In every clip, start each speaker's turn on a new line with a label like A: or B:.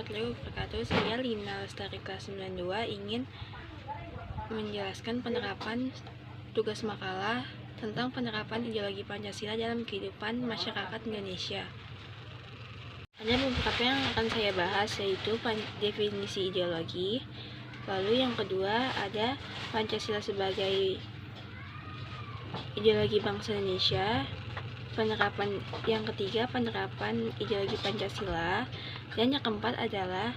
A: warahmatullahi wabarakatuh. Saya Lina Lestari kelas 92 ingin menjelaskan penerapan tugas makalah tentang penerapan ideologi Pancasila dalam kehidupan masyarakat Indonesia. Ada beberapa yang akan saya bahas, yaitu definisi ideologi. Lalu yang kedua ada Pancasila sebagai ideologi bangsa Indonesia. Yang ketiga penerapan ideologi Pancasila, dan yang keempat adalah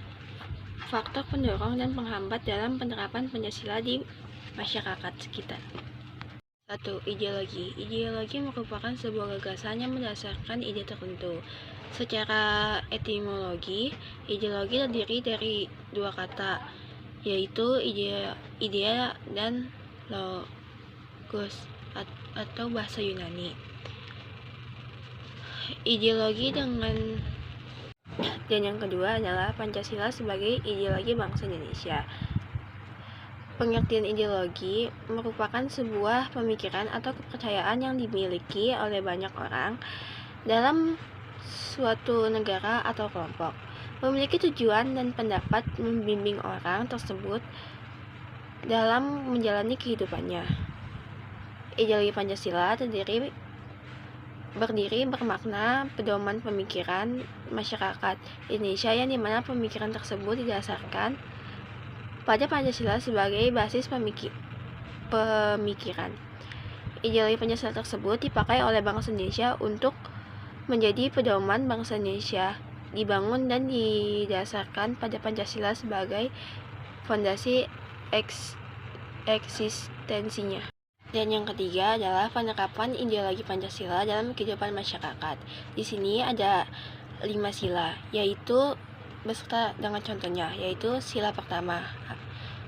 A: faktor pendorong dan penghambat dalam penerapan Pancasila di masyarakat sekitar. 1. Ideologi. Ideologi merupakan sebuah gagasan yang mendasarkan ide tertentu. Secara etimologi, ideologi terdiri dari dua kata, yaitu idea dan logos atau bahasa Yunani. Ideologi dan yang kedua adalah Pancasila sebagai ideologi bangsa Indonesia. Pengertian ideologi merupakan sebuah pemikiran atau kepercayaan yang dimiliki oleh banyak orang dalam suatu negara atau kelompok, memiliki tujuan dan pendapat membimbing orang tersebut dalam menjalani kehidupannya. Ideologi Pancasila berdiri bermakna pedoman pemikiran masyarakat Indonesia, yang dimana pemikiran tersebut didasarkan pada Pancasila sebagai basis pemikiran. Ideologi Pancasila tersebut dipakai oleh bangsa Indonesia untuk menjadi pedoman bangsa Indonesia, dibangun dan didasarkan pada Pancasila sebagai fondasi eksistensinya. Dan yang ketiga adalah penerapan ideologi Pancasila dalam kehidupan masyarakat. Di sini ada 5 sila, yaitu beserta dengan contohnya, yaitu sila pertama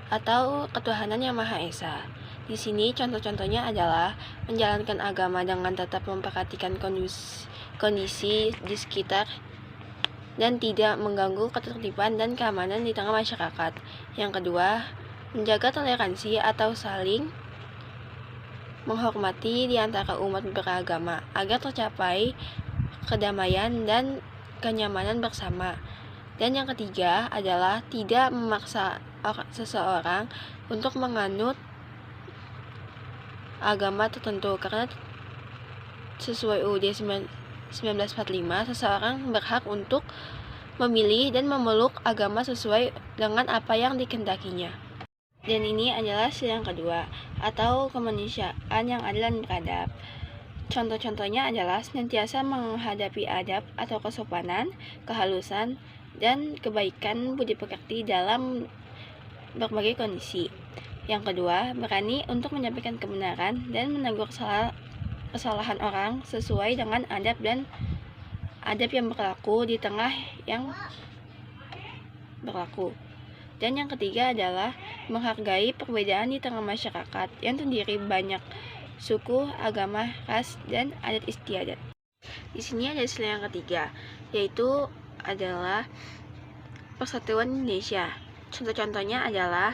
A: atau ketuhanan yang Maha Esa. Di sini contoh-contohnya adalah menjalankan agama dengan tetap memperhatikan kondisi di sekitar dan tidak mengganggu ketertiban dan keamanan di tengah masyarakat. Yang kedua, menjaga toleransi atau saling menghormati di antara umat beragama agar tercapai kedamaian dan kenyamanan bersama. Dan yang ketiga adalah tidak memaksa seseorang untuk menganut agama tertentu, karena sesuai UUD 1945 seseorang berhak untuk memilih dan memeluk agama sesuai dengan apa yang dikehendakinya. Dan ini adalah sila yang kedua, atau kemanusiaan yang adil dan beradab. Contoh-contohnya adalah senantiasa menghadapi adab atau kesopanan, kehalusan, dan kebaikan budi pekerti dalam berbagai kondisi. Yang kedua, berani untuk menyampaikan kebenaran dan menegur kesalahan orang sesuai dengan adab yang berlaku di tengah yang berlaku. Dan yang ketiga adalah menghargai perbedaan di tengah masyarakat yang terdiri banyak suku, agama, ras, dan adat istiadat. Di sini ada sila yang ketiga, yaitu adalah persatuan Indonesia. Contoh-contohnya adalah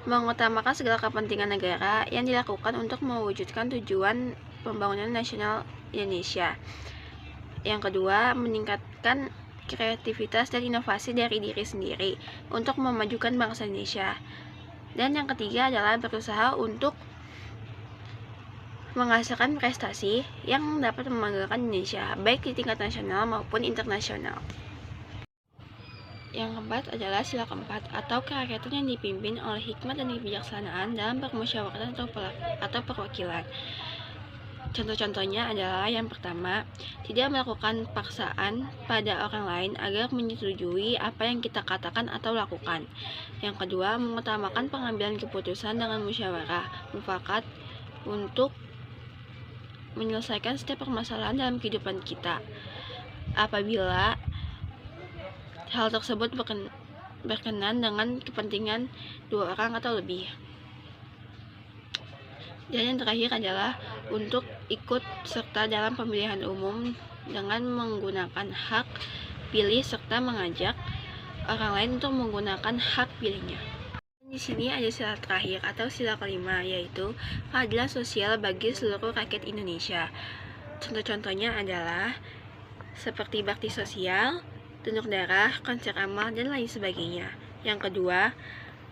A: mengutamakan segala kepentingan negara yang dilakukan untuk mewujudkan tujuan pembangunan nasional Indonesia. Yang kedua, meningkatkan kreativitas dan inovasi dari diri sendiri untuk memajukan bangsa Indonesia. Dan yang ketiga adalah berusaha untuk menghasilkan prestasi yang dapat membanggakan Indonesia, baik di tingkat nasional maupun internasional. Yang keempat adalah sila keempat, atau kerakyatan yang dipimpin oleh hikmat dan kebijaksanaan dalam permusyawaratan atau perwakilan. Contoh-contohnya adalah yang pertama, tidak melakukan paksaan pada orang lain agar menyetujui apa yang kita katakan atau lakukan. Yang kedua, mengutamakan pengambilan keputusan dengan musyawarah mufakat untuk menyelesaikan setiap permasalahan dalam kehidupan kita, apabila hal tersebut berkenan dengan kepentingan dua orang atau lebih. Dan yang terakhir adalah untuk ikut serta dalam pemilihan umum dengan menggunakan hak pilih serta mengajak orang lain untuk menggunakan hak pilihnya. Di sini ada sila terakhir atau sila kelima, yaitu keadilan sosial bagi seluruh rakyat Indonesia. Contoh-contohnya adalah seperti bakti sosial, donor darah, konser amal, dan lain sebagainya. Yang kedua,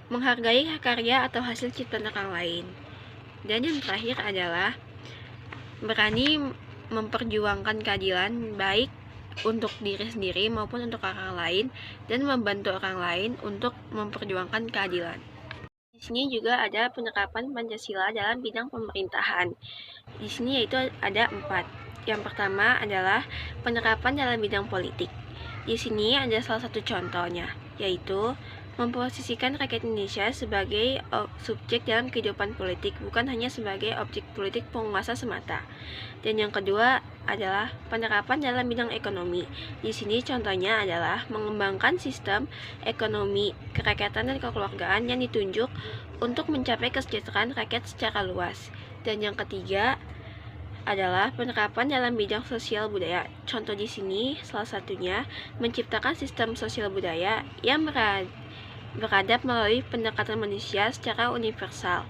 A: menghargai karya atau hasil ciptaan orang lain. Dan yang terakhir adalah berani memperjuangkan keadilan baik untuk diri sendiri maupun untuk orang lain dan membantu orang lain untuk memperjuangkan keadilan. Di sini juga ada penerapan Pancasila dalam bidang pemerintahan. Di sini yaitu ada 4. Yang pertama adalah penerapan dalam bidang politik. Di sini ada salah satu contohnya, yaitu memposisikan rakyat Indonesia sebagai subjek dalam kehidupan politik, bukan hanya sebagai objek politik penguasa semata. Dan yang kedua adalah penerapan dalam bidang ekonomi. Di sini contohnya adalah mengembangkan sistem ekonomi kerakyatan dan kekeluargaan yang ditunjuk untuk mencapai kesejahteraan rakyat secara luas. Dan yang ketiga adalah penerapan dalam bidang sosial budaya. Contoh di sini salah satunya menciptakan sistem sosial budaya yang beradab melalui pendekatan manusia secara universal.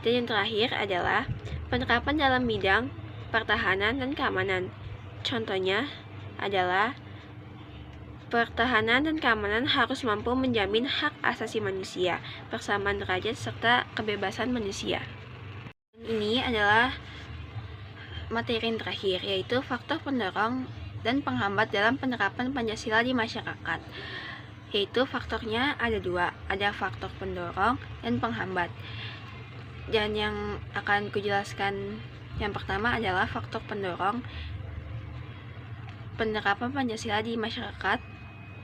A: Dan yang terakhir adalah penerapan dalam bidang pertahanan dan keamanan. Contohnya adalah pertahanan dan keamanan harus mampu menjamin hak asasi manusia, persamaan derajat, serta kebebasan manusia. Ini adalah materi yang terakhir, yaitu faktor pendorong dan penghambat dalam penerapan Pancasila di masyarakat. Yaitu faktornya ada 2, ada faktor pendorong dan penghambat. Dan yang akan kujelaskan yang pertama adalah faktor pendorong penerapan Pancasila di masyarakat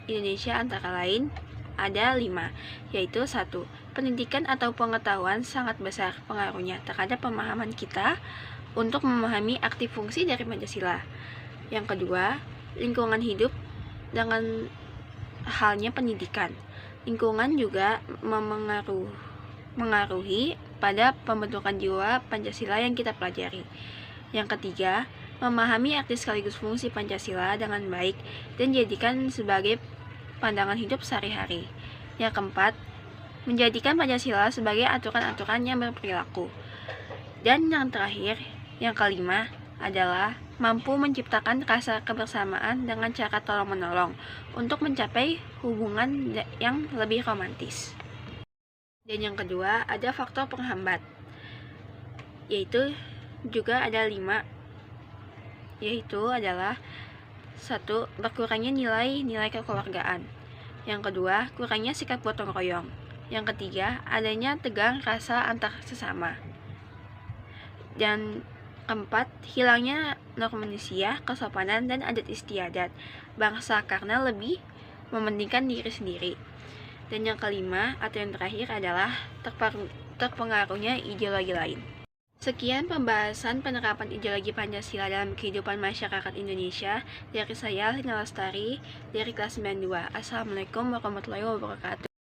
A: Indonesia antara lain ada 5, yaitu 1. Pendidikan atau pengetahuan sangat besar pengaruhnya terhadap pemahaman kita untuk memahami arti fungsi dari Pancasila. Yang kedua, lingkungan hidup dengan halnya pendidikan. Lingkungan juga mengaruhi pada pembentukan jiwa Pancasila yang kita pelajari. Yang ketiga, memahami arti sekaligus fungsi Pancasila dengan baik dan jadikan sebagai pandangan hidup sehari-hari. Yang keempat, menjadikan Pancasila sebagai aturan-aturan yang berperilaku. Dan yang terakhir, yang kelima adalah mampu menciptakan rasa kebersamaan dengan cara tolong-menolong untuk mencapai hubungan yang lebih romantis. Dan yang kedua ada faktor penghambat, yaitu juga ada 5, yaitu adalah 1. Berkurangnya nilai kekeluargaan. Yang kedua, kurangnya sikap gotong royong. Yang ketiga, adanya tegang rasa antar sesama. Dan keempat, hilangnya norma manusia, kesopanan, dan adat istiadat bangsa karena lebih mementingkan diri sendiri. Dan yang kelima atau yang terakhir adalah terpengaruhnya ideologi lain. Sekian pembahasan penerapan ideologi Pancasila dalam kehidupan masyarakat Indonesia dari saya, Lina Lestari, dari kelas 92. Assalamualaikum warahmatullahi wabarakatuh.